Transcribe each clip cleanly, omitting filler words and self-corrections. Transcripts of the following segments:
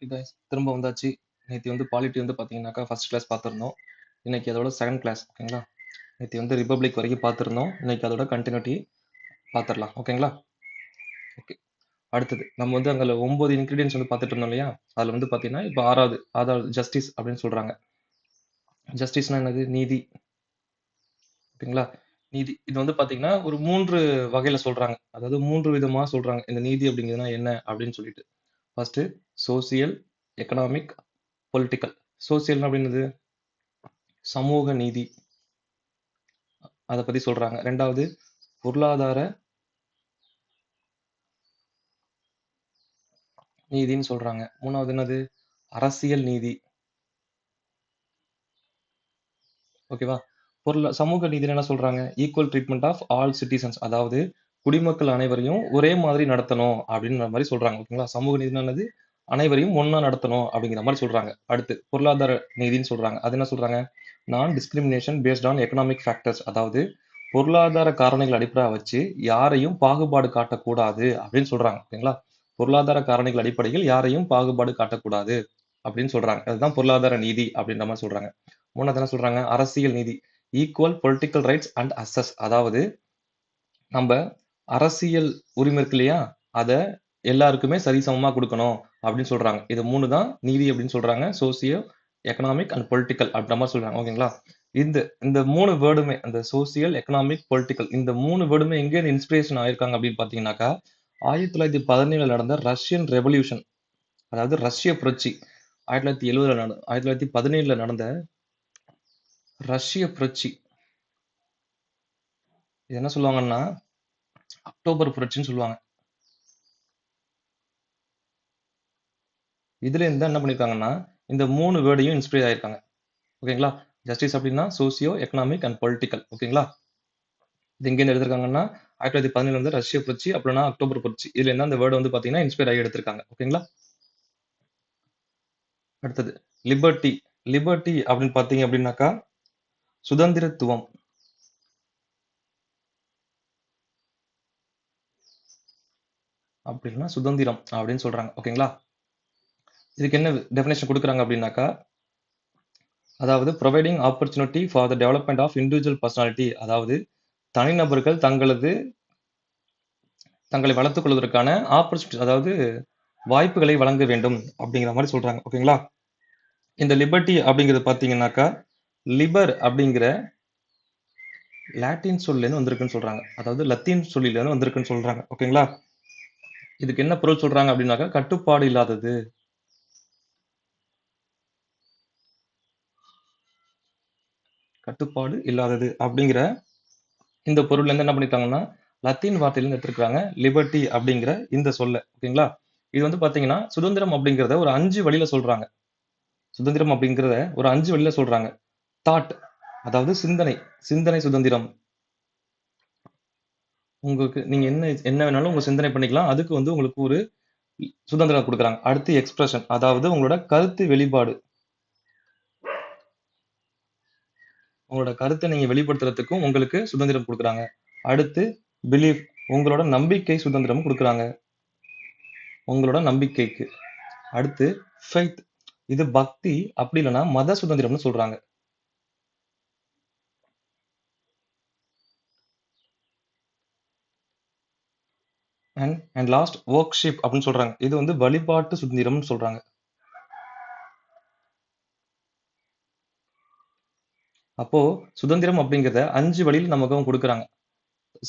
Okay guys, திரும்ப வந்தாச்சு. நேத்தி வந்து பாலிட்டி வந்து பார்த்தீங்கன்னாக்கா ஃபர்ஸ்ட் கிளாஸ் பார்த்துருந்தோம். இன்னைக்கு அதோட செகண்ட் கிளாஸ் ஓகேங்களா. நேத்தி வந்து ரிப்பப்ளிக் வரைக்கும் பார்த்துருந்தோம். இன்னைக்கு அதோட கண்டினியூட்டி பார்த்துடலாம் ஓகேங்களா. ஓகே, அடுத்தது நம்ம வந்து அங்கே 9 இன்கிரீடியன்ஸ் வந்து பார்த்துட்டு இருந்தோம் இல்லையா. அதில் வந்து பார்த்தீங்கன்னா இப்போ ஆறாவது ஜஸ்டிஸ் அப்படின்னு சொல்றாங்க. ஜஸ்டிஸ்னா என்னது? நீதி ஓகேங்களா. நீதி இது வந்து பார்த்தீங்கன்னா ஒரு 3 வகையில சொல்றாங்க. அதாவது 3 விதமா சொல்றாங்க. இந்த நீதி அப்படிங்கிறதுனா என்ன அப்படின்னு சொல்லிட்டு. First social, economic, political. Social அப்படின்றது சமூக நீதி, அதை பத்தி சொல்றாங்க. ரெண்டாவது பொருளாதார நீதின்னு சொல்றாங்க. மூணாவது என்னது? அரசியல் நீதி. ஓகேவா. சமூக நீதின்னு என்ன சொல்றாங்க? Equal treatment of all citizens, அதாவது குடிமக்கள் அனைவரையும் ஒரே மாதிரி நடத்தணும் அப்படின்ற மாதிரி சொல்றாங்க ஓகேங்களா. சமூக நீதினா என்னது? அனைவரையும் ஒண்ணா நடத்தணும் அப்படிங்கிற மாதிரி சொல்றாங்க. அடுத்து பொருளாதார நீதின்னு சொல்றாங்க. அது என்ன சொல்றாங்க? நான் discrimination based on economic factors, அதாவது பொருளாதார காரணிகள் அடிப்படையாக வச்சு யாரையும் பாகுபாடு காட்டக்கூடாது அப்படின்னு சொல்றாங்க ஓகேங்களா. பொருளாதார காரணிகள் அடிப்படையில் யாரையும் பாகுபாடு காட்டக்கூடாது அப்படின்னு சொல்றாங்க. அதுதான் பொருளாதார நீதி அப்படின்ற மாதிரி சொல்றாங்க. மூணாவது என்ன சொல்றாங்க? அரசியல் நீதி, equal political rights and access, அதாவது நம்ம அரசியல் உரிமை இருக்கு இல்லையா, அத எல்லாருக்குமே சரிசமமா கொடுக்கணும் அப்படின்னு சொல்றாங்க. இது மூணு தான் நீதி அப்படின்னு சொல்றாங்க. சோசியோ எக்கனாமிக் அண்ட் பொலிட்டிக்கல் அப்படின்ற மாதிரி சொல்றாங்க ஓகேங்களா. இந்த இந்த மூணு வேர்டுமே, அந்த சோசியல், எக்கனாமிக், பொலிட்டிக்கல், இந்த மூணு வேர்டுமே எங்க இன்ஸ்பிரேஷன் ஆயிருக்காங்க அப்படின்னு பாத்தீங்கன்னாக்கா 1917 நடந்த ரஷ்யன் ரெவல்யூஷன், அதாவது ரஷ்ய புரட்சி. 1917 நடந்த ரஷ்ய புரட்சி, இது என்ன சொல்லுவாங்கன்னா அக்டோபர் புரட்சின்னு சொல்லுவாங்க. இதுல இருந்து என்ன பண்ணிருக்காங்கன்னா இந்த மூணு வேர்டையும் இன்ஸ்பயர் ஆயிருக்காங்க ஓகேங்களா. ஜஸ்டிஸ் அப்படின்னா சோசியோ எக்கனாமிக் அண்ட் பொலிட்டிக்கல் ஓகேங்களா. இது எங்க இருந்து எடுத்திருக்காங்கன்னா 1917 வந்து ரஷ்ய புரட்சி, அப்படின்னா அக்டோபர் புரட்சி, இதுல இருந்து அந்த வேர்டு வந்து பாத்தீங்கன்னா இன்ஸ்பயர் ஆகி எடுத்திருக்காங்க ஓகேங்களா. அடுத்தது லிபர்ட்டி. லிபர்ட்டி அப்படின்னு பாத்தீங்க அப்படின்னாக்கா சுதந்திரத்துவம், அப்படின்னா சுதந்திரம் அப்படின்னு சொல்றாங்க ஓகேங்களா. இதுக்கு என்ன டெஃபினேஷன் கொடுக்குறாங்க அப்படின்னாக்கா, அதாவது providing opportunity for the development of individual personality, அதாவது தனிநபர்கள் தங்களை வளர்த்துக் கொள்வதற்கான ஆப்பர்ச்சுனிட்டி, அதாவது வாய்ப்புகளை வழங்க வேண்டும் அப்படிங்கிற மாதிரி சொல்றாங்க ஓகேங்களா. இந்த லிபர்ட்டி அப்படிங்கிறது பாத்தீங்கன்னாக்கா லிபர் அப்படிங்கிற லாட்டின் சொல்ல இருந்து வந்திருக்குன்னு சொல்றாங்க, அதாவது லத்தீன் சொல்லில இருந்து வந்திருக்குன்னு சொல்றாங்க ஓகேங்களா. இதுக்கு என்ன பொருள் சொல்றாங்க அப்படின்னாக்கா கட்டுப்பாடு இல்லாதது, கட்டுப்பாடு இல்லாதது அப்படிங்கிற இந்த பொருள்ல இருந்து என்ன பண்ணிட்டாங்கன்னா லத்தீன் வார்த்தையில இருந்து எடுத்திருக்காங்க லிபர்ட்டி அப்படிங்கிற இந்த சொல்ல ஓகேங்களா. இது வந்து பாத்தீங்கன்னா சுதந்திரம் அப்படிங்கிறத ஒரு 5 வழியில சொல்றாங்க. சுதந்திரம் அப்படிங்கிறத ஒரு 5 வழியில சொல்றாங்க. தாட், அதாவது சிந்தனை, சிந்தனை சுதந்திரம். உங்களுக்கு நீங்க என்ன என்ன வேணாலும் உங்க சிந்தனை பண்ணிக்கலாம். அதுக்கு வந்து உங்களுக்கு ஒரு சுதந்திரம் கொடுக்குறாங்க. அடுத்து எக்ஸ்பிரஷன், அதாவது உங்களோட கருத்து வெளிப்பாடு. உங்களோட கருத்தை நீங்க வெளிப்படுத்துறதுக்கும் உங்களுக்கு சுதந்திரம் கொடுக்குறாங்க. அடுத்து பிலீஃப், உங்களோட நம்பிக்கை சுதந்திரம் கொடுக்குறாங்க, உங்களோட நம்பிக்கைக்கு. அடுத்து ஃபெய்த், இது பக்தி அப்படி இல்லைன்னா மத சுதந்திரம்னு சொல்றாங்க. அண்ட் லாஸ்ட் ஒர்க்ஷிப் அப்படின்னு சொல்றாங்க. இது வந்து வழிபாட்டு சுதந்திரம்னு சொல்றாங்க. அப்போ சுதந்திரம் அப்படிங்கிறத 5 வழியில் நமக்கு கொடுக்குறாங்க.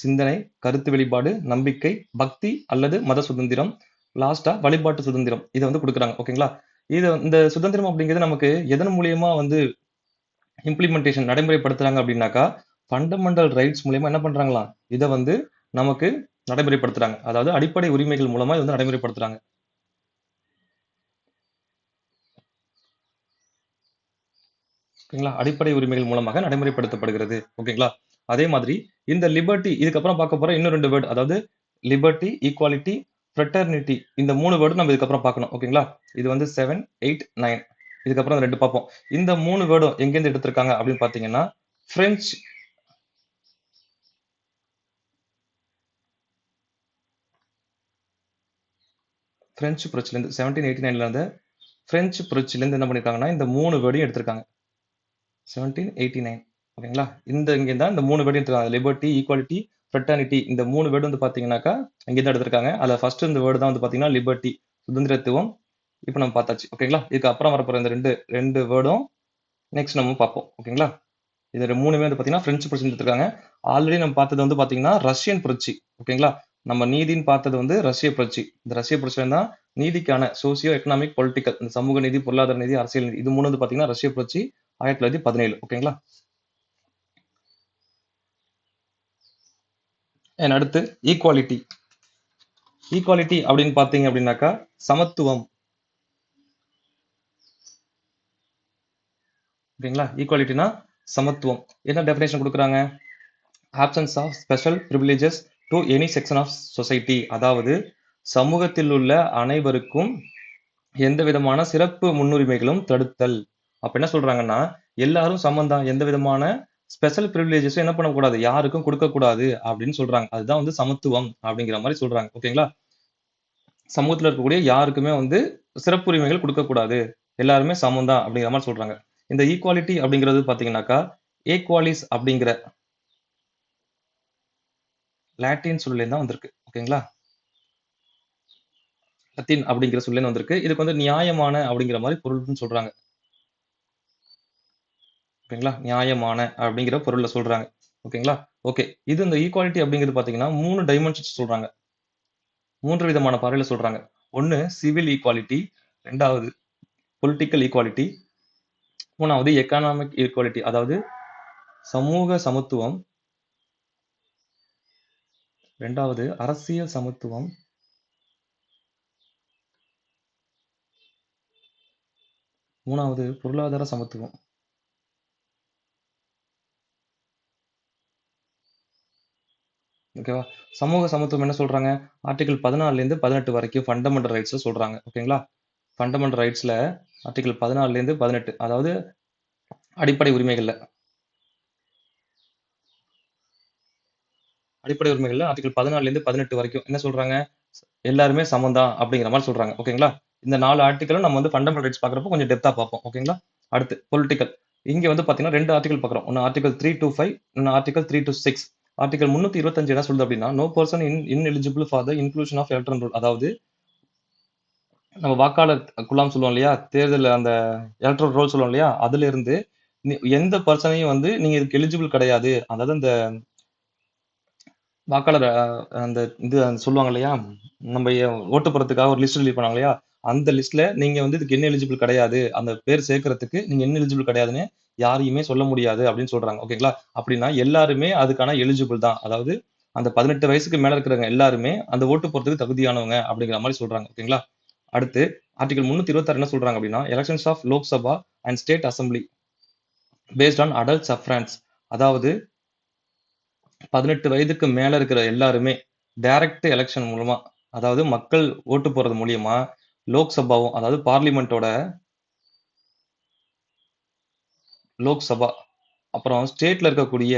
சிந்தனை, கருத்து வெளிப்பாடு, நம்பிக்கை, பக்தி அல்லது மத சுதந்திரம், லாஸ்டா வழிபாட்டு சுதந்திரம், இதை வந்து கொடுக்குறாங்க ஓகேங்களா. இந்த சுதந்திரம் அப்படிங்கிறது நமக்கு எதன் மூலியமா வந்து இம்ப்ளிமெண்டேஷன் நடைமுறைப்படுத்துறாங்க அப்படின்னாக்கா ஃபண்டமெண்டல் ரைட்ஸ் மூலியமா என்ன பண்றாங்களாம், இதை வந்து நமக்கு நடைமுறைப்படுத்துறாங்க. அதாவது அடிப்படை உரிமைகள் மூலமா இது வந்து நடைமுறைப்படுத்துறாங்க ஓகேங்களா. அடிப்படை உரிமைகள் மூலமாக நடைமுறைப்படுத்தப்படுகிறது ஓகேங்களா. அதே மாதிரி இந்த லிபர்ட்டி, இதுக்கப்புறம் பார்க்க போற இன்னும் 2 வேர்டு, அதாவது லிபர்ட்டி, ஈக்குவாலிட்டி, ஃப்ரெட்டர்னிட்டி, இந்த 3 வேர்டு நம்ம இதுக்கப்புறம் பார்க்கணும் ஓகேங்களா. இது வந்து 7, 8, 9, இதுக்கப்புறம் 2 பார்ப்போம். இந்த 3 வேர்டும் எங்கேருந்து எடுத்திருக்காங்க அப்படின்னு பாத்தீங்கன்னா பிரெஞ்சு பிரெஞ்சு புரட்சியில இருந்து 1789 இருந்து பிரெஞ்சு புரட்சியிலேருந்து என்ன பண்ணிருக்காங்கன்னா இந்த 3 வேர்டையும் எடுத்திருக்காங்க. 1789 ஓகேங்களா? இங்க தான் இந்த 3 வேர்டையும் எடுத்திருக்காங்க. லிபர்ட்டி, ஈக்வாலிட்டி, ஃப்ரெட்டர்னிட்டி இந்த 3 வேர்டு வந்து பார்த்தீங்கன்னாக்கா, இங்க தான் எடுத்திருக்காங்க. அதுல ஃபர்ஸ்ட் இந்த வேர்டு தான் வந்து பார்த்தீங்கன்னா லிபர்ட்டி, சுதந்திரத்துவம். இப்ப நம்ம பார்த்தாச்சு. ஓகேங்களா? இதுக்கு அப்புறம் வரப்போற இந்த 2 வேர்டும் நெக்ஸ்ட் நம்ம பார்ப்போம். ஓகேங்களா? இது 3மே வந்து பார்த்தீங்கன்னா பிரெஞ்சு புரட்சி எடுத்திருக்காங்க. ஆல்ரெடி நம்ம பார்த்தது வந்து பார்த்தீங்கன்னா ரஷ்யன் புரட்சி. ஓகேங்களா? நம்ம நீதின்னு பார்த்தது வந்து ரஷ்ய புரட்சி. இந்த ரஷ்ய புரட்சியில தான் நீதிக்கான சோசியோ எக்கனாமிக் பொலிட்டிக்கல் இந்த சமூக நீதி, பொருளாதார நீதி, அரசியல் நீதி இது 3 வந்து பார்த்தீங்கன்னா ரஷ்ய புரட்சி 1917. ஓகேங்களா? அண்ட் அடுத்து ஈக்குவாலிட்டி. ஈக்குவாலிட்டி அப்படின்னு பார்த்தீங்க அப்படின்னாக்கா சமத்துவம். ஓகேங்களா? ஈக்குவாலிட்டினா சமத்துவம். என்ன டெஃபினேஷன் கொடுக்குறாங்க? Absence of special privileges to any section of society. அதாவது சமூகத்தில் உள்ள அனைவருக்கும் எந்த விதமான சிறப்பு முன்னுரிமைகளும் தடுத்தல். அப்ப என்ன சொல்றாங்கன்னா எல்லாரும் சமம் தான், எந்த விதமான ஸ்பெஷல் ப்ரிவிலேஜஸும் என்ன பண்ணக்கூடாது, யாருக்கும் கொடுக்க கூடாது அப்படின்னு சொல்றாங்க. அதுதான் வந்து சமத்துவம் அப்படிங்கிற மாதிரி சொல்றாங்க. ஓகேங்களா? சமூகத்துல இருக்கக்கூடிய யாருக்குமே வந்து சிறப்புரிமைகள் கொடுக்க கூடாது, எல்லாருமே சமம் தான் அப்படிங்கிற மாதிரி சொல்றாங்க. இந்த ஈக்குவாலிட்டி அப்படிங்கிறது பாத்தீங்கன்னாக்கா ஏக்வாலிஸ் அப்படிங்கிற லாட்டின் சொல்ல தான் வந்திருக்கு. ஓகேங்களா? லத்தீன் அப்படிங்கிற சொல்ல வந்திருக்கு. இதுக்கு வந்து நியாயமான அப்படிங்கிற மாதிரி பொருள்னு சொல்றாங்க. ஓகேங்களா? நியாயமான அப்படிங்கிற பொருள்ல சொல்றாங்க. ஓகேங்களா? ஓகே. இது இந்த ஈக்குவாலிட்டி அப்படிங்கிறது பாத்தீங்கன்னா 3 டைமென்ஷன்ஸ் சொல்றாங்க. 3 விதமான பார்வையில சொல்றாங்க. ஒண்ணு சிவில் ஈக்குவாலிட்டி, 2வது பொலிட்டிக்கல் ஈக்குவாலிட்டி, 3வது எக்கனாமிக் ஈக்குவாலிட்டி அதாவது சமூக சமத்துவம், 2வது அரசியல் சமத்துவம், 3வது பொருளாதார சமத்துவம். ஓகேவா? சமூக சமத்துவம் என்ன சொல்றாங்க? ஆர்டிகிள் 14ல இருந்து 18 வரைக்கும் ஃபண்டமெண்டல் ரைட்ஸ் சொல்றாங்க. ஓகேங்களா? ஃபண்டமெண்டல் ரைட்ஸ்ல ஆர்டிகிள் 14ல இருந்து 18 அதாவது அடிப்படை உரிமைகள்ல அடிப்படை உரிமைகள்ல ஆர்டிகிள் 14ல இருந்து 18 வரைக்கும் என்ன சொல்றாங்க? எல்லாருமே சமம் தான் அப்படிங்கிற மாதிரி சொல்றாங்க. ஓகேங்களா? இந்த 4 ஆர்டிகிளும் நம்ம வந்து ஃபண்டமெண்டல் ரைட்ஸ் பார்க்கறப்போ கொஞ்சம் டெப்தா பார்ப்போம். ஓகேங்களா? அடுத்து பொலிட்டிக்கல். இங்க வந்து பாத்தீங்கன்னா 2 ஆர்டிகிள் பார்க்குறோம். ஒன்னு ஆர்டிகிள் 3 to 5, இன்னொன்னு ஆர்டிகிள் 3 to 6. ஆர்டிகிள் 325 என்ன சொல்லுது அப்படின்னா, no person ineligible for the inclusion of electoral roll. அதாவது நம்ம வாக்காளர் குழாம் சொல்லுவோம் இல்லையா? தேர்தல் அந்த எலக்ட்ரல் ரோல் சொல்லுவோம் இல்லையா? அதுல இருந்து எந்த பர்சனையும் வந்து நீங்க இதுக்கு எலிஜிபிள் கிடையாது. அதாவது இந்த வாக்காளர் அந்த இது சொல்லுவாங்க இல்லையா? நம்ம ஓட்டு போடுறதுக்காக ஒரு லிஸ்ட் ரிலீஸ் பண்ணாங்க இல்லையா? அந்த லிஸ்ட்ல நீங்க வந்து இதுக்கு என்ன எலிஜிபிள் கிடையாது. அந்த பேர் சேர்க்கறதுக்கு நீங்க என்ன எலிஜிபிள் கிடையாதுன்னு யாரையுமே சொல்ல முடியாது அப்படின்னு சொல்றாங்க. ஓகேங்களா? அப்படின்னா எல்லாருமே அதுக்கான எலிஜிபிள் தான். அதாவது அந்த 18 வயசுக்கு மேல இருக்கிறவங்க எல்லாருமே அந்த ஓட்டு போடுறதுக்கு தகுதியானவங்க அப்படிங்கிற மாதிரி சொல்றாங்க. ஓகேங்களா? அடுத்து ஆர்டிகல் 326 என்ன சொல்றாங்க அப்படின்னா, elections of Lok Sabha and state assembly based on adult suffrage. அதாவது 18 வயதுக்கு மேல இருக்கிற எல்லாருமே டைரக்ட் எலெக்ஷன் மூலமா அதாவது மக்கள் ஓட்டு போறது மூலியமா லோக்சபாவும் அதாவது பார்லிமெண்டோட லோக்சபா அப்புறம் ஸ்டேட்ல இருக்கக்கூடிய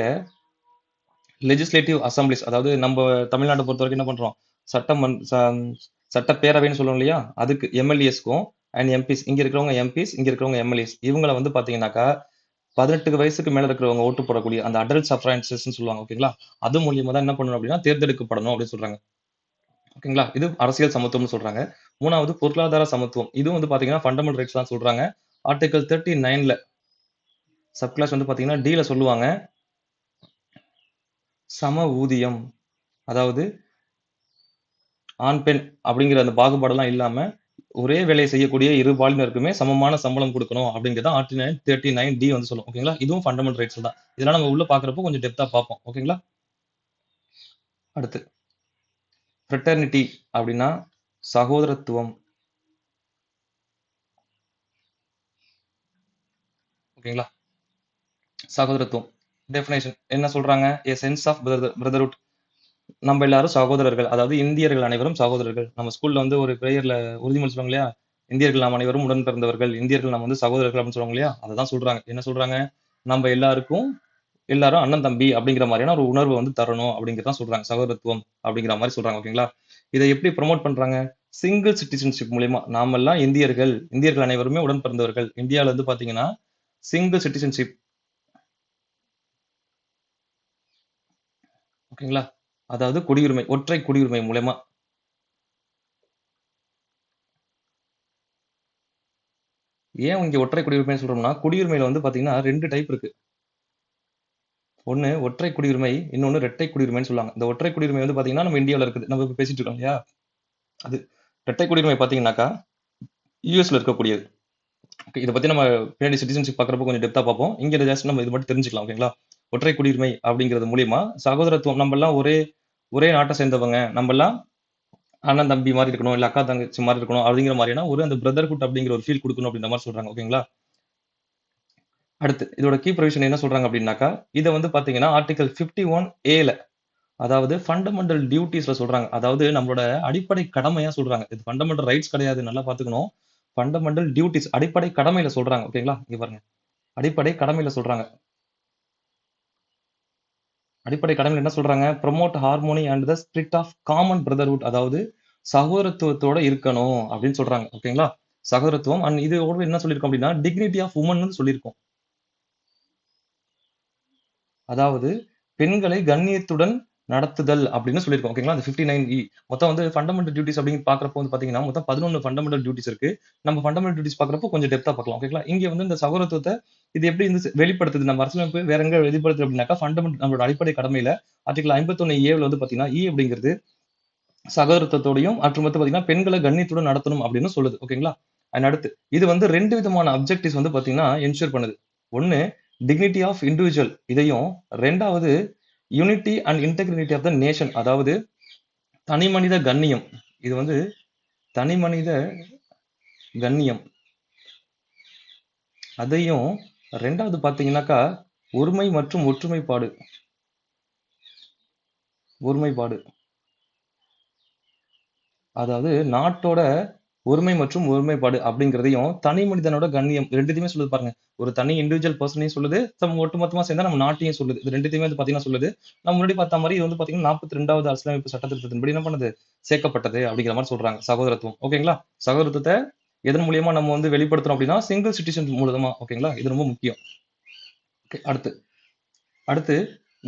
லெஜிஸ்லேட்டிவ் அசம்பிளிஸ் அதாவது நம்ம தமிழ்நாட்டை பொறுத்த வரைக்கும் என்ன பண்றோம் சட்டப்பேரவைன்னு சொல்லுவோம் இல்லையா அதுக்கு எம்எல்ஏஸ்க்கும் அண்ட் எம்பிஸ் இங்க இருக்கிறவங்க எம்பிஸ் இங்க இருக்கிறவங்க எம்எல்ஏஸ் இவங்களை வந்து பாத்தீங்கன்னாக்கா 18 வயசுக்கு மேல இருக்கிறவங்க ஓட்டு போடக்கூடிய அந்த அடல்ட் சஃப்ரான்சஸ் சொல்லுவாங்க ஓகேங்களா அது மூலியமா தான் என்ன பண்ணணும் அப்படின்னா தேர்ந்தெடுக்கப்படணும் அப்படின்னு சொல்றாங்க ஓகேங்களா இது அரசியல் சமத்துவம்னு சொல்றாங்க 3வது பொருளாதார சமத்துவம் இதுவும் வந்து பாத்தீங்கன்னா ஃபண்டமெண்டல் ரைட்ஸ் தான் சொல்றாங்க ஆர்டிகல் 39ல சப்கிளாஸ் வந்து பாத்தீங்கன்னா ல சொல்லுவாங்க சம ஊதியம் அதாவது ஆண் பெண் அப்படிங்கிற அந்த பாகுபாடெல்லாம் இல்லாம ஒரே வேலையை செய்யக்கூடிய இரு பாலினருக்குமே சமமான சம்பளம் கொடுக்கணும் அப்படிங்கிறத ஆர்டிகல் 39D வந்து சொல்லும் ஓகேங்களா இதுவும் ஃபண்டமெண்டல் ரைட்ஸ் தான் இதெல்லாம் நம்ம உள்ள பாக்குறப்போ கொஞ்சம் டெப்தா பார்ப்போம் ஓகேங்களா அடுத்து ஃப்ரெட்டர்னிட்டி அப்படின்னா சகோதரத்துவம் ஓகேங்களா சகோதரத்துவம் டெஃபினேஷன் என்ன சொல்றாங்க a sense of brotherhood நம்ம எல்லாரும் சகோதரர்கள் அதாவது இந்தியர்கள் அனைவரும் சகோதரர்கள் நம்ம ஸ்கூல்ல வந்து ஒரு பிரேயர்ல உறுதிமொழி சொல்லுவாங்க இல்லையா இந்தியர்கள் நாம் அனைவரும் உடன் பிறந்தவர்கள் இந்தியர்கள் நாம் வந்து சகோதரர்கள் அப்படின்னு சொல்லுவாங்க இல்லையா அதை சொல்றாங்க என்ன சொல்றாங்க நம்ம எல்லாருக்கும் எல்லாரும் அண்ணன் தம்பி அப்படிங்கிற மாதிரியான ஒரு உணர்வு வந்து தரணும் அப்படிங்கிறதான் சொல்றாங்க சகோதரத்துவம் அப்படிங்கிற மாதிரி சொல்றாங்க ஓகேங்களா இதை எப்படி ப்ரொமோட் பண்றாங்க சிங்கிள் சிட்டிசன்ஷிப் மூலியமா நாமெல்லாம் இந்தியர்கள் அனைவருமே உடன் பிறந்தவர்கள். இந்தியால வந்து பாத்தீங்கன்னா சிங்கிள் சிட்டிசன்ஷிப், ஓகேங்களா? அதாவது குடியுரிமை, ஒற்றை குடியுரிமை மூலியமா. ஏன் இங்க ஒற்றை குடியுரிமை சொல்றோம்னா, குடியுரிமையில வந்து பாத்தீங்கன்னா 2 டைப் இருக்கு. ஒண்ணு ஒற்றை குடியுரிமை, இன்னொன்னு இரட்டை குடியுரிமைன்னு சொல்லுவாங்க. இந்த ஒற்றை குடியுரிமை வந்து பாத்தீங்கன்னா நம்ம இந்தியாவுல இருக்குது. நம்ம இப்ப பேசிட்டு இருக்கோம் இல்லையா? அது. இரட்டை குடியுரிமை பாத்தீங்கன்னாக்கா, யுஎஸ்ல இருக்கக்கூடியது. ஓகே, இத பத்தி நம்ம பின்னாடி சிட்டிசன்ஷிப் பாக்குறப்போ கொஞ்சம் டெப்தா பார்ப்போம். இங்க ஜஸ்ட் நம்ம இது மட்டும் தெரிஞ்சுக்கலாம். ஓகேங்களா? ஒற்றை குடியுரிமை அப்படிங்கிறது மூலியமா சகோதரத்துவம், நம்ம எல்லாம் ஒரே நாட்டை சேர்ந்தவங்க, நம்ம எல்லாம் அண்ணன் தம்பி மாதிரி இருக்கணும், இல்ல அக்கா தங்கச்சி மாதிரி இருக்கணும் அப்படிங்கிற மாதிரியான அந்த பிரதர்ஹுட் அப்படிங்கிற ஒரு ஃபீல் கொடுக்கணும் அப்படின்ற மாதிரி சொல்றாங்க. ஓகேங்களா? அடுத்து இதோட கீ ப்ரொவிஷன் என்ன சொல்றாங்க அப்படின்னாக்கா, இதை வந்து பாத்தீங்கன்னா ஆர்டிகல் 51A அதாவது ஃபண்டமெண்டல் டியூட்டிஸ்ல சொல்றாங்க. அதாவது நம்மளோட அடிப்படை கடமையா சொல்றாங்க. இது ஃபண்டமெண்டல் ரைட்ஸ் கிடையாது. நல்லா பாத்துக்கணும். ஃபண்டமெண்டல் டியூட்டிஸ் அடிப்படை கடமையில சொல்றாங்க. ஓகேங்களா? இங்க பாருங்க. அடிப்படை கடமையில சொல்றாங்க. அடிப்படை கடமையில என்ன சொல்றாங்க? Promote harmony and the spirit of common brotherhood, அதாவது சகோதரத்துவத்தோட இருக்கணும் அப்படின்னு சொல்றாங்க. ஓகேங்களா? சகோதரத்துவம் அண்ட் இதோட என்ன சொல்லியிருக்கோம் அப்படின்னா டிக்னிட்டி ஆஃப் உமன் சொல்லியிருக்கோம். அதாவது பெண்களை கண்ணியத்துடன் நடத்துதல் அப்படின்னு சொல்லியிருக்கோம். ஓகேங்களா? அந்த 59E மொத்தம் வந்து ஃபண்டமெண்டல் டியூட்டிஸ் அப்படின்னு பாக்குறப்போ வந்து பாத்தீங்கன்னா மொத்தம் 11 ஃபண்டமெண்டல் டியூட்டிஸ் இருக்கு. நம்ம ஃபண்டமெண்டல் டியூட்டிஸ் பாக்குறப்போ கொஞ்சம் டெப்தா பார்க்கலாம். ஓகேங்களா? இங்க வந்து இந்த சகோதரத்துவத்தை இது எப்படி வெளிப்படுத்துது, நம்ம அரசியலமைப்பு வேற எங்க வெளிப்படுத்துது அப்படின்னாக்கா ஃபண்டமெண்டல் நம்மளோட அடிப்படை கடமையில ஆர்டிகல் 51A வந்து பாத்தீங்கன்னா அப்படிங்கிறது சகோதரத்துவத்தோடையும் மற்றும் வந்து பாத்தீங்கன்னா பெண்களை கண்ணியத்துடன் நடத்தணும் அப்படின்னு சொல்லுது. ஓகேங்களா? அண்ட் அடுத்து இது வந்து 2 விதமான அப்ஜெக்டிவ்ஸ் வந்து பாத்தீங்கன்னா என்ஷூர் பண்ணுது. ஒண்ணு டிக்னிட்டி ஆஃப் இண்டிவிஜுவல், இதையும் 2வது unity and integrity of the nation, அதாவது தனி மனித கண்ணியம். இது வந்து தனி மனித கண்ணியம், அதையும் 2வது பாத்தீங்கன்னாக்கா ஒருமை மற்றும் ஒருமைப்பாடு, அதாவது நாட்டோட ஒருமை மற்றும் ஒருமைப்பாடு அப்படிங்கிறதையும் தனி மனிதனோட கண்ணியம் ரெண்டுத்தையுமே சொல்லுது பாருங்க. ஒரு தனி இண்டிவிஜுவல் பர்சனையும் சொல்லுது, ஒட்டுமொத்தமா சேர்ந்தா நம்ம நாட்டையும் சொல்லுது. இது ரெண்டுத்தையுமே வந்து பாத்தீங்கன்னா சொல்லுது. நம்ம முன்னாடி பார்த்த மாதிரி இது வந்து பாத்தீங்கன்னா 42வது அரசியலமைப்பு சட்டத்திட்டத்தின்படி என்ன பண்ணுது, சேர்க்கப்பட்டது அப்படிங்கிற மாதிரி சொல்றாங்க சகோதரத்துவம். ஓகேங்களா? சகோதரத்துவத்தை எதன் மூலியமா நம்ம வந்து வெளிப்படுத்துறோம் அப்படின்னா சிங்கிள் சிட்டிசன் மூலமா. ஓகேங்களா? இது ரொம்ப முக்கியம். Okay, அடுத்து அடுத்து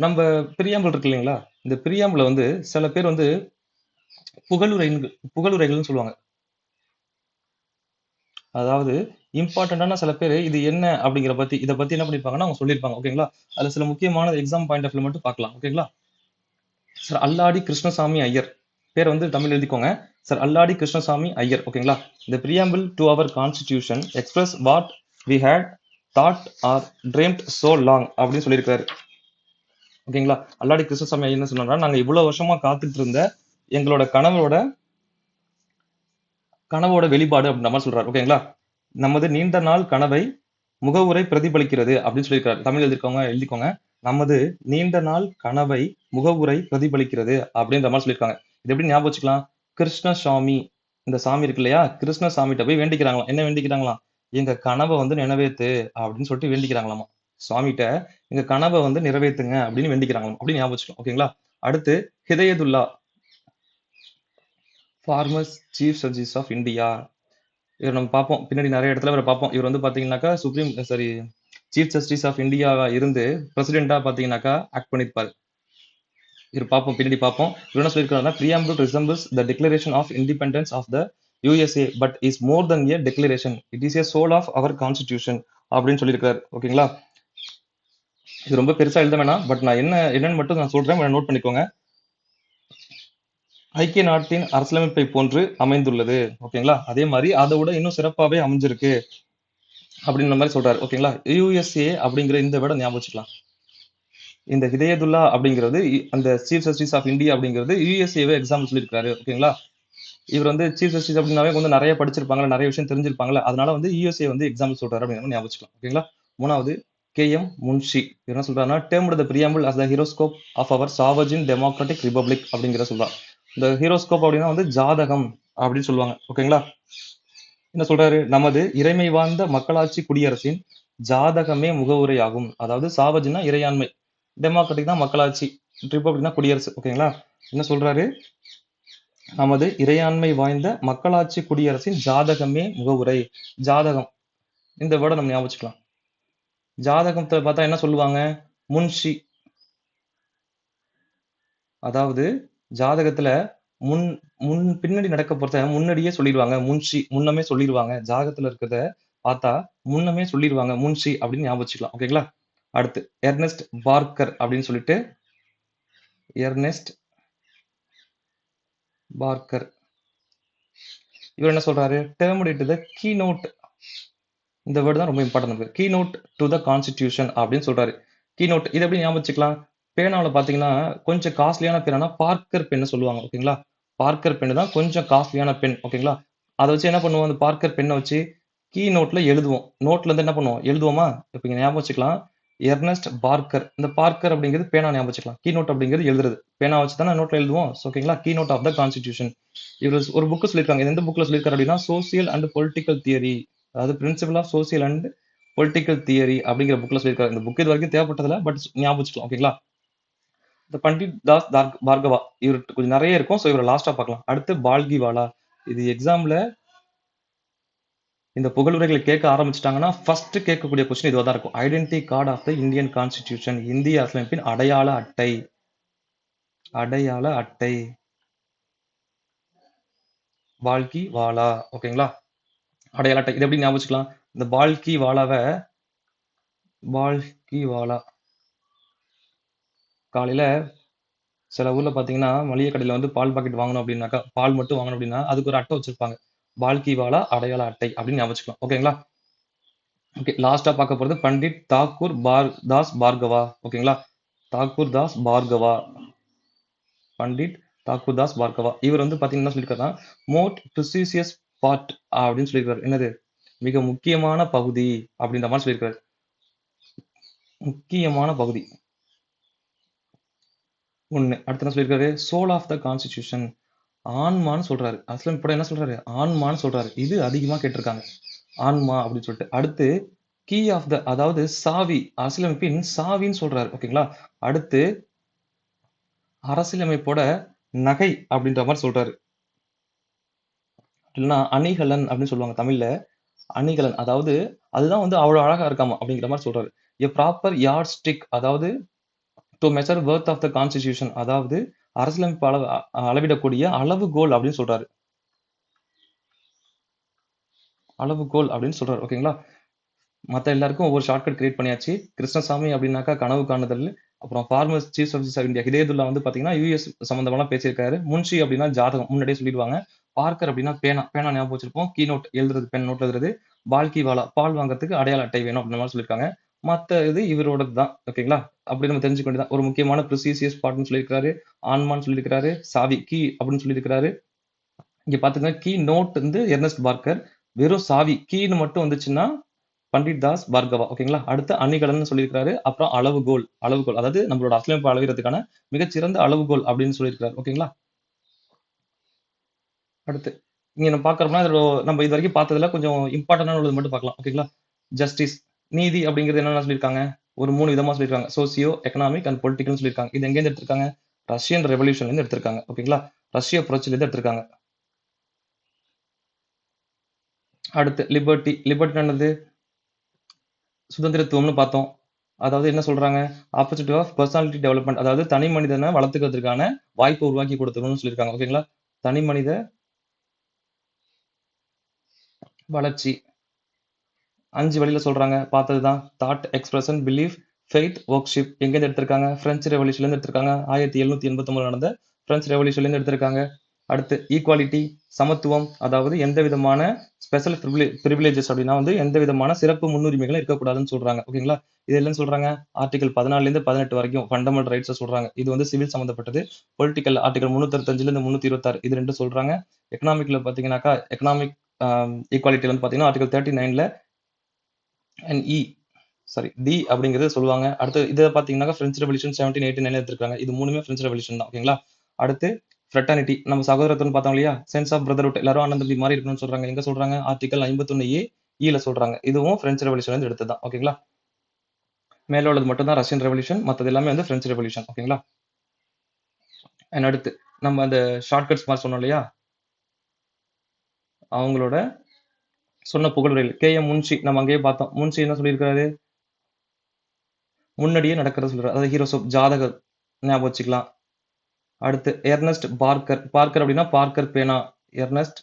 நம்ம பிரியாம்பிள் இருக்கு இல்லைங்களா? இந்த பிரியாம்பிள வந்து சில பேர் வந்து புகழுரைகள்னு சொல்லுவாங்க. அதாவது இம்பார்ட்டன்டான சில பேர் இது என்ன இத பத்தி என்ன பண்ணிருப்பாங்கன்னா அவங்க சொல்லியிருப்பாங்க. ஓகேங்களா? அதுல சில முக்கியமான எக்ஸாம் பாயிண்ட் ஆஃப் வியூ மட்டும் பார்க்கலாம். ஓகேங்களா? சார் அல்லாடி கிருஷ்ணசாமி ஐயர், பேர் வந்து தமிழ் எழுதிக்கோங்க. சார் அல்லாடி கிருஷ்ணசாமி ஐயர். ஓகேங்களா? இந்த preamble to our constitution express what we had thought or dreamt so long அப்படின்னு சொல்லியிருக்காரு. ஓகேங்களா? அல்லாடி கிருஷ்ணசாமி ஐயர் என்ன சொன்னாங்கன்னா, நாங்க இவ்வளவு வருஷமா காத்துட்டு இருந்த எங்களோட கனவோட வெளிப்பாடு அப்படின்ற மாதிரி சொல்றாரு. ஓகேங்களா? நமது நீண்ட நாள் கனவை முகவுரை பிரதிபலிக்கிறது அப்படின்னு சொல்லியிருக்காரு. தமிழ் எழுதிக்கோங்க. நமது நீண்ட நாள் கனவை முகவுரை பிரதிபலிக்கிறது அப்படின்ற மாதிரி சொல்லியிருக்காங்க. இது எப்படி ஞாபகம் வச்சுக்கலாம்? கிருஷ்ணசாமி, இந்த சாமி இருக்கு இல்லையா, கிருஷ்ணசாமிகிட்ட போய் வேண்டிக்கிறாங்களாம். என்ன வேண்டிக்கிறாங்களாம்? எங்க கனவை வந்து நிறைவேத்து அப்படின்னு சொல்லிட்டு வேண்டிக்கிறாங்களாமா. சுவாமிகிட்ட எங்க கனவை வந்து நிறைவேத்துங்க அப்படின்னு வேண்டிக்கிறாங்களாம். அப்படி ஞாபகம் வச்சுக்கலாம். ஓகேங்களா? அடுத்து Hidayatullah, formers chief justice of India. இவர் நம்ம பார்ப்போம், பின்னாடி நிறைய இடத்துல இவரை பார்ப்போம். இவர் வந்து பாத்தீங்கன்னாக்கா சீஃப் ஜஸ்டிஸ் ஆஃப் இந்தியாவா இருந்து பிரசிடென்டா பாத்தீங்கன்னாக்கா ஆக்ட் பண்ணிருப்பாரு. இவர் பார்ப்போம், பின்னாடி பார்ப்போம். இவர் என்ன சொல்லியிருக்காருன்னா, preamble resembles the declaration of independence of the USA but is more than a declaration, it is a soul of our constitution அப்படின்னு சொல்லியிருக்காரு. ஓகேங்களா? இது ரொம்ப பெருசா எழுத வேணாம், பட் நான் என்னன்னு மட்டும் நான் சொல்றேன், நோட் பண்ணிக்கோங்க. ஐக்கிய நாட்டின் அரசியலமைப்பை போன்று அமைந்துள்ளது. ஓகேங்களா? அதே மாதிரி அதை விட இன்னும் சிறப்பாவே அமைஞ்சிருக்கு அப்படின்ற மாதிரி சொல்றாரு. ஓகேங்களா? யுஎஸ்ஏ அப்படிங்கிற இந்த விட ஞாபகம் வச்சுக்கலாம். இந்த ஹிதயதுல்லா அப்படிங்கிறது அந்த சீஃப் ஜஸ்டிஸ் ஆஃப் இந்தியா அப்படிங்கிறது யுஎஸ்ஏவே எக்ஸாம்பிள் சொல்லியிருக்காரு. ஓகேங்களா? இவர் வந்து சீஃப் ஜஸ்டிஸ் அப்படின்னாவே வந்து நிறைய படிச்சிருப்பாங்க, நிறைய விஷயம் தெரிஞ்சிருப்பாங்கல்ல, அதனால வந்து யுஎஸ்ஏ வந்து எக்ஸாம்பிள் சொல்றாரு அப்படின்னு ஞாபகம் வச்சுக்கலாம். ஓகேங்களா? 3வது கேஎம் முன்ஷி, இவர் என்ன சொல்றாருன்னா, termed the preamble as the horoscope of our sovereign democratic republic அப்படிங்கிற சொல்றான். இந்த ஹீரோஸ்கோப் அப்படின்னா வந்து ஜாதகம் அப்படின்னு சொல்லுவாங்க. ஓகேங்களா? என்ன சொல்றாரு? நமது இறைமை வாழ்ந்த மக்களாட்சி குடியரசின் ஜாதகமே முகவுரை ஆகும். அதாவது சாவஜினா இறையாண்மை, டெமோக்ராட்டிக் தான் மக்களாட்சி, ரிபப்ளிக் தான் குடியரசு. ஓகேங்களா? என்ன சொல்றாரு? நமது இறையாண்மை வாய்ந்த மக்களாட்சி குடியரசின் ஜாதகமே முகவுரை. ஜாதகம் இந்த வேர்டை நம்ம ஞாபகம் வச்சுக்கலாம். ஜாதகத்தை பார்த்தா என்ன சொல்லுவாங்க? முன்ஷி. அதாவது ஜாதகத்துல முன் முன் பின்னாடி நடக்க போறத முன்னாடியே சொல்லிடுவாங்க. முன்ஷி முன்னமே சொல்லிடுவாங்க. ஜாதகத்துல இருக்கிறத பார்த்தா முன்னமே சொல்லிடுவாங்க. முன்ஷி அப்படின்னு ஞாபகம் வச்சுக்கலாம். ஓகேங்களா? அடுத்து எர்னெஸ்ட் பார்க்கர் அப்படின்னு சொல்லிட்டு எர்னெஸ்ட் பார்க்கர் இவர் என்ன சொல்றாரு? Termed it the key note. இந்த வேர்டு தான் ரொம்ப important. Key note to the constitution அப்படின்னு சொல்றாரு. கீ நோட் இது எப்படி ஞாபகம் வச்சுக்கலாம்? பேனாவில் பார்த்தீங்கன்னா கொஞ்சம் காஸ்ட்லியான பேனா பார்க்கர் பென்னு சொல்லுவாங்க. ஓகேங்களா? பார்க்கர் பென்னு தான் கொஞ்சம் காஸ்ட்லியான பென். ஓகேங்களா? அதை வச்சு என்ன பண்ணுவோம்? அந்த பார்க்கர் பெண்ணை வச்சு கீ நோட்ல எழுதுவோம். நோட்ல இருந்து என்ன பண்ணுவோம்? எழுதுவோமா? இப்போ இங்க ஞாபகம் வச்சுக்கலாம். Ernst Parker. இந்த பார்க்கர் அப்படிங்கிறது பேனா ஞாபகம் வச்சுக்கலாம். கீ நோட் அப்படிங்கிறது எழுதுறது. பேனா வச்சு தானே நோட்ல எழுதுவோம். ஓகேங்களா? Key note of the constitution. இவர் ஒரு புக் சொல்லியிருக்காங்க. இது எந்த புக்ல சொல்லியிருக்காரு அப்படின்னா சோசியல் அண்ட் பொலிட்டிக்கல் தியரி, அதாவது principal of social and political theory அப்படிங்கிற புக்ல சொல்லியிருக்காரு. இந்த புக் இது வரைக்கும் தேவைப்பட்டதில்ல, பட் ஞாபகம் வச்சுக்கலாம். ஓகேங்களா? இந்த பண்டிட் தாஸ் பார்கவா இவர்கிட்ட கொஞ்சம் நிறைய இருக்கும். ஸோ இவரை லாஸ்டா பார்க்கலாம். அடுத்து பால்கிவாலா. இது எக்ஸாம்ல இந்த புகழுரைகளை கேட்க ஆரம்பிச்சிட்டாங்கன்னா ஃபர்ஸ்ட் கேட்கக்கூடிய கொஸ்டின் இதுவாக தான் இருக்கும். Identity card of the Indian constitution. இந்திய அரசியலமைப்பின் அடையாள அட்டை. அடையாள அட்டை. பால்கி வாலா. ஓகேங்களா? அடையாள அட்டை. இது எப்படி ஞாபகம் வச்சுக்கலாம்? இந்த பால்கி வாலாவை பால்கி வாலா காலையில சில ஊர்ல பாத்தீங்கன்னா மளிகை கடையில வந்து பால் பாக்கெட் வாங்கணும் அப்படின்னாக்கா, பால் மட்டும் வாங்கணும் அப்படின்னா அதுக்கு ஒரு அட்டை வச்சிருப்பாங்க. பால்கி வாலா அடையாள அட்டை அப்படின்னு ஞாபகம் வச்சுக்கலாம். ஓகேங்களா? ஓகே, லாஸ்டா பார்க்க போறது பண்டிட் தாக்கூர் தாஸ் பார்கவா. ஓகேங்களா? தாக்கூர் தாஸ் பார்கவா. பண்டிட் தாக்கூர் தாஸ் பார்கவா. இவர் வந்து பாத்தீங்கன்னா என்ன சொல்லியிருக்காருன்னா மோஸ்ட் ப்ரிசிசியஸ் பார்ட் அப்படின்னு சொல்லியிருக்காரு. என்னது? மிக முக்கியமான பகுதி அப்படின்ற மாதிரி சொல்லியிருக்காரு. முக்கியமான பகுதி ஒண்ணு. அடுத்து என்ன சொல்லியிருக்காரு? Soul of the constitution. ஆன்மான்னு சொல்றாரு. அஸ்லம் இப்ப என்ன சொல்றாரு? ஆன்மான்னு சொல்றாரு. இது அதிகமா கேட்டிருக்காங்க. ஆன்மா அப்படின்னு சொல்லிட்டு. அடுத்து கீ ஆஃப் த, அதாவது சாவி, அரசியலமைப்பின் சாவின்னு சொல்றாரு. ஓகேங்களா? அடுத்து அரசியலமைப்போட நகை அப்படின்ற மாதிரி சொல்றாரு. இல்லைன்னா அணிகலன் அப்படின்னு சொல்லுவாங்க தமிழ்ல. அணிகலன், அதாவது அதுதான் வந்து அவ்வளவு அழகா இருக்காமா அப்படிங்கிற மாதிரி சொல்றாரு. எ ப்ராப்பர் யார்ட் ஸ்டிக், அதாவது to measure worth of the constitution, அதாவது அரசியலமைப்பு அளவிடக்கூடிய அளவுகோல் அப்படின்னு சொல்றாரு. அளவுகோல் அப்படின்னு சொல்றாரு. ஓகேங்களா? மத்த எல்லாருக்கும் ஒவ்வொரு ஷார்ட்கட் கிரியேட் பண்ணியாச்சு. கிருஷ்ணசாமி அப்படின்னாக்கா கனவு காணுதல். அப்புறம் formers chief justice of India Hidayatullah வந்து பாத்தீங்கன்னா யூஎஸ் சம்பந்தமெல்லாம் பேசியிருக்காரு. முன்ஷி அப்படின்னா ஜாதகம் முன்னாடியே சொல்லிடுவாங்க. பார்க்கர் அப்படின்னா பேனா, பேனா ஞாபகம் வச்சிருப்போம். கீ நோட் எழுதுறது, பென் நோட் எழுதுறது. பால்கி வாலா பால் வாங்குறதுக்கு அடையாள அட்டை வேணும் அப்படின்ற மாதிரி சொல்லியிருக்காங்க. மத்த இது இவரோடது தான். ஓகேங்களா? அப்படி நம்ம தெரிஞ்சுக்க வேண்டியதான். ஒரு முக்கியமான ப்ரிசிசியஸ் பார்ட்னு சொல்லியிருக்காரு. ஆன்மான்னு சொல்லியிருக்காரு. சாவி கீ அப்படின்னு சொல்லியிருக்காரு. இங்க பாத்துங்க, கீ நோட் வந்து எர்னஸ்ட் பார்க்கர். வெறும் சாவி கீன்னு மட்டும் வந்துச்சுன்னா பண்டிட் தாஸ் பார்கவா. ஓகேங்களா? அடுத்து அணிகலன் சொல்லியிருக்காரு. அப்புறம் அளவுகோல், அளவுகோல் அதாவது நம்மளோட அரசியலமைப்பு அளவிறதுக்கான மிகச்சிறந்த அளவுகோல் அப்படின்னு சொல்லியிருக்காரு. ஓகேங்களா? அடுத்து இங்க நம்ம பாக்குறோம்னா இதுல நம்ம இது வரைக்கும் பார்த்ததுல கொஞ்சம் இம்பார்ட்டன்டான உள்ளது மட்டும் பார்க்கலாம். ஓகேங்களா? ஜஸ்டிஸ், நீதி அப்படிங்கிறது என்னென்ன சொல்லியிருக்காங்க? ஒரு 3 விதமா சொல்லியிருக்காங்க. சோசியோ எக்கனாமிக் அண்ட் பொலிட்டிக்கல்னு சொல்லியிருக்காங்க. இது எங்க இருந்து எடுத்திருக்காங்க? ரஷ்யன் ரெவல்யூஷன்ல இருந்து எடுத்திருக்காங்க. ஓகேங்களா? ரஷ்ய புரட்சியில இருந்து எடுத்திருக்காங்க. அடுத்து லிபர்ட்டி. லிபர்ட்டி என்னது? சுதந்திரத்துவம்னு பார்த்தோம். அதாவது என்ன சொல்றாங்க? ஆப்பர்ச்சுனிட்டி ஆஃப் பர்சனாலிட்டி டெவலப்மெண்ட், அதாவது தனி மனிதனை வளர்த்துக்கிறதுக்கான வாய்ப்பை உருவாக்கி கொடுத்துக்கணும்னு சொல்லியிருக்காங்க. ஓகேங்களா? தனி மனித வளர்ச்சி 5 வழியில சொல்றாங்க. பார்த்ததுதான். Thought, expression, belief, faith, worship. எங்கேருந்து எடுத்திருக்காங்க? பிரெஞ்சு ரெவல்யூஷன்ல இருந்து எடுத்திருக்காங்க. 1789 நடந்த பிரெஞ்சு ரெவல்யூஷன்ல இருந்து எடுத்திருக்காங்க. அடுத்து ஈக்குவாலிட்டி, சமத்துவம், அதாவது எந்த விதமான ஸ்பெஷல் பிரிவிலேஜஸ் அப்படின்னா வந்து எந்த விதமான சிறப்பு முன்னுரிமைகளும் இருக்கக்கூடாதுன்னு சொல்றாங்க. ஓகேங்களா? இது என்னன்னு சொல்றாங்க? ஆர்டிகல் 14 இருந்து 18 வரைக்கும் ஃபண்டமெண்டல் ரைட்ஸ் சொல்றாங்க. இது வந்து சிவில் சம்பந்தப்பட்டது. பொலிட்டிக்கல் ஆர்டிகல் 365 இருந்து 326 இது ரெண்டும் சொல்றாங்க. எக்கனாமிக்ல பாத்தீங்கன்னாக்கா எக்கனாமிக் ஈக்குவாலிட்டில வந்து பாத்தீங்கன்னா ஆர்டிகல் 39ல அண்ட் சாரி டி அப்படிங்கிறது சொல்லுவாங்க. அடுத்து இதை பாத்தீங்கன்னா பிரெஞ்சு ரெவல்யூஷன் 1789 எடுத்திருக்காங்க. இது மூணுமே பிரெஞ்சு ரெவல்யூஷன் தான். ஓகேங்களா? அடுத்து ஃப்ரெட்டர்னிட்டி, நம்ம சகோதரத்துவம் பார்த்தோம் இல்லையா? சென்ஸ் ஆஃப் பிரதர்ஹுட், எல்லாரும் அண்ணன் தம்பி மாதிரி இருக்கணும்னு சொல்றாங்க. எங்க சொல்றாங்க? ஆர்டிகல் 51A ல சொல்றாங்க. இதுவும் பிரெஞ்சு ரெவல்யூஷன்ல இருந்து எடுத்தது தான். ஓகேங்களா? மேல உள்ளது மட்டும் தான் ரஷ்யன் ரெவல்யூஷன், மத்தது எல்லாமே வந்து பிரெஞ்சு ரெவல்யூஷன். ஓகேங்களா? அண்ட் அடுத்து நம்ம அந்த ஷார்ட்கட்ஸ் மாதிரி சொன்னோம் இல்லையா? அவங்களோட சொன்ன புகழுரைகள். கே.எம். முன்ஷி நம்ம அங்கேயே பார்த்தோம். முன்ஷி என்ன சொல்லியிருக்காரு? முன்னாடியே நடக்கிறத சொல்றாரு. அதாவது ஹீரோஸ் ஜாதகர் ஞாபகம் வச்சுக்கலாம். அடுத்து எர்னஸ்ட் பார்க்கர். பார்க்கர் அப்படின்னா பார்க்கர் பேனா. Ernest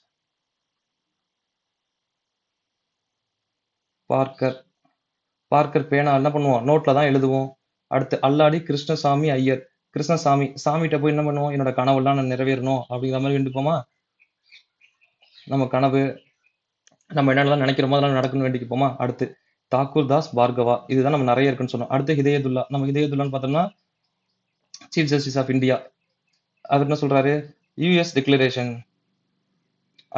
Parker. பார்க்கர் பேனா என்ன பண்ணுவோம்? நோட்ல தான் எழுதுவோம். அடுத்து அல்லாடி கிருஷ்ணசாமி ஐயர். கிருஷ்ணசாமி சாமிகிட்ட போய் என்ன பண்ணுவோம்? என்னோட கனவெல்லாம் நான் நிறைவேறணும் அப்படிங்கிற மாதிரி வேண்டிப்போமா? நம்ம கனவு நம்ம என்னென்னலாம் நினைக்கிறோமோ அதெல்லாம் நடக்கணும்னு வேண்டிக்குப்போமா? அடுத்து தாக்கூர் தாஸ் பார்கவா. இதுதான் நம்ம நிறைய இருக்குன்னு சொன்னோம். அடுத்து ஹிதயத்துல்லா. நம்ம ஹிதயத்துல்லான்னு பார்த்தோம்னா சீஃப் ஜஸ்டிஸ் ஆஃப் இந்தியா. அவர் என்ன சொல்றாரு? US declaration.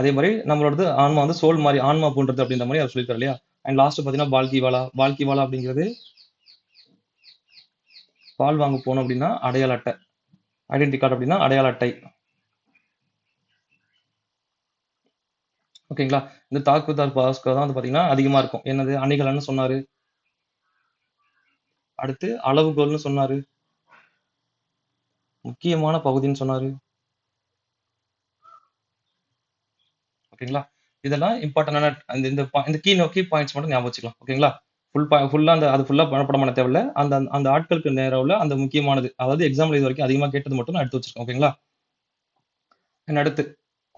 அதே மாதிரி நம்மளோடது ஆன்மா வந்து சோல் மாதிரி ஆன்மா போன்றது அப்படின்ற மாதிரி அவர் சொல்லியிருக்காரு இல்லையா? அண்ட் லாஸ்ட் பார்த்தீங்கன்னா பால்கிவாலா. பால்கிவாலா அப்படிங்கிறது பால் வாங்க போனோம் அப்படின்னா அடையாள அட்டை. ஐடென்டி கார்டு அப்படின்னா அடையாள அட்டை. ஓகேங்களா? இந்த தாக்குதல் பாஸ்கோ தான் வந்து பார்த்தீங்கன்னா அதிகமா இருக்கும். என்னது அணிகலன்னு சொன்னாரு. அடுத்து அளவுகோல்னு சொன்னாரு. முக்கியமான பகுதின்னு சொன்னாரு. ஓகேங்களா? இதெல்லாம் இம்பார்ட்டன்டான அந்த இந்த இந்த கீ பாயிண்ட்ஸ் மட்டும் ஞாபகம் வச்சுக்கலாம். ஓகேங்களா? ஃபுல்லா அந்த அது ஃபுல்லா மனப்பாடம் பண்ண தேவையில்ல. அந்த அந்த ஆட்களுக்கு நேரா உள்ள அந்த முக்கியமானது. அதாவது எக்ஸாம்ல இதுவரைக்கும் அதிகமா கேட்டது மட்டும் நான் எடுத்து வச்சிருக்கேன். ஓகேங்களா? அண்ட் அடுத்து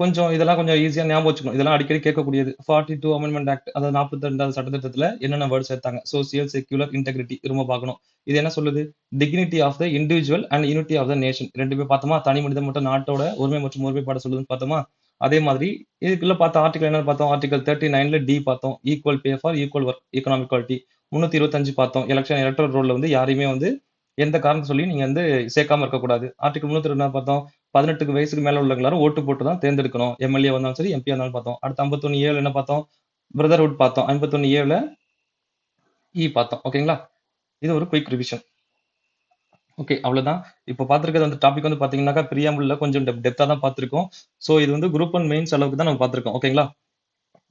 கொஞ்சம் இதெல்லாம் கொஞ்சம் ஈஸியா ஞாபகம் வச்சுக்கணும். இதெல்லாம் அடிக்கடி கேட்கக்கூடியது. 42 அமெண்ட்மென்ட் ஆக்ட் அதாவது 42வது சட்டத்திட்டத்துல என்னென்ன வேர்ட் சேர்த்தாங்க? சோசியல், செக்யூலர், இன்டெகிரிட்டி ரொம்ப பார்க்கணும். இது என்ன சொல்லுது? Dignity of the individual and unity of the nation. 2மே பார்த்தோமா? தனி மனிதன் மற்றும் நாட்டோட உரிமை மற்றும் ஒருமைப்பாட சொல்லுதுன்னு பார்த்தோமா? அதே மாதிரி இதுக்குள்ள பார்த்த ஆர்டிகல் என்ன பார்த்தோம்? ஆர்டிகல் 39ல டி பார்த்தோம். Equal pay for equal work economic quality. 325 பார்த்தோம். எலக்ட்ரல் ரோல்ல வந்து யாரையுமே வந்து எந்த காரணத்தை சொல்லி நீங்க வந்து சேர்க்காம இருக்கக்கூடாது. ஆர்டிகல் 302 என்ன பார்த்தோம்? 18 வயசுக்கு மேல உள்ளவங்க எல்லாரும் ஓட்டு போட்டு தான் தேர்ந்தெடுக்கணும். எம்எல்ஏ வந்தாலும் சரி, எம்பியா இருந்தாலும் பார்த்தோம். அடுத்து 51 ஏல என்ன பார்த்தோம்? பிரதர்ஹுட் பார்த்தோம். 51 ஏல பார்த்தோம். ஓகேங்களா? இது ஒரு குயிக் ரிவிஷன். ஓகே, அவ்வளவுதான். இப்போ பார்த்திருக்கிறது அந்த டாபிக் வந்து பாத்தீங்கன்னாக்கா பிரியாம்பிள்ல கொஞ்சம் டெப்தா தான் பார்த்திருக்கோம். சோ இது வந்து குரூப் ஒன் மெயின்ஸ் அளவுக்கு தான் நம்ம பார்த்திருக்கோம். ஓகேங்களா?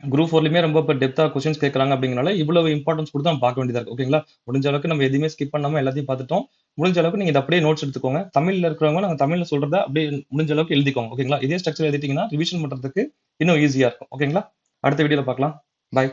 குரூப் ஃபோர்லயுமே ரொம்ப இப்போ டெப்தா கொஸ்டின்ஸ் கேட்கறாங்க அப்படிங்கறனால இவ்வளவு இம்பார்ட்டன்ஸ் கொடுத்து நம்ம பார்க்க வேண்டியதா இருக்கு. ஓகேங்களா? முடிஞ்ச அளவுக்கு நம்ம எதையுமே ஸ்கிப் பண்ணாம எல்லாத்தையும் பார்த்துட்டோம். முடிஞ்ச அளவுக்கு நீங்க இதை அப்படியே நோட்ஸ் எடுத்துக்கோங்க. தமிழ்ல இருக்கிறவங்க நாங்க தமிழ்ல சொல்றத அப்படியே முடிஞ்ச அளவுக்கு எழுதிக்கோங்க. ஓகேங்களா? இதே ஸ்ட்ரக்சர் எழுதிட்டீங்கன்னா ரிவிஷன் பண்றதுக்கு இன்னும் ஈஸியா இருக்கும். ஓகேங்களா? அடுத்த வீடியோல பார்க்கலாம். பை.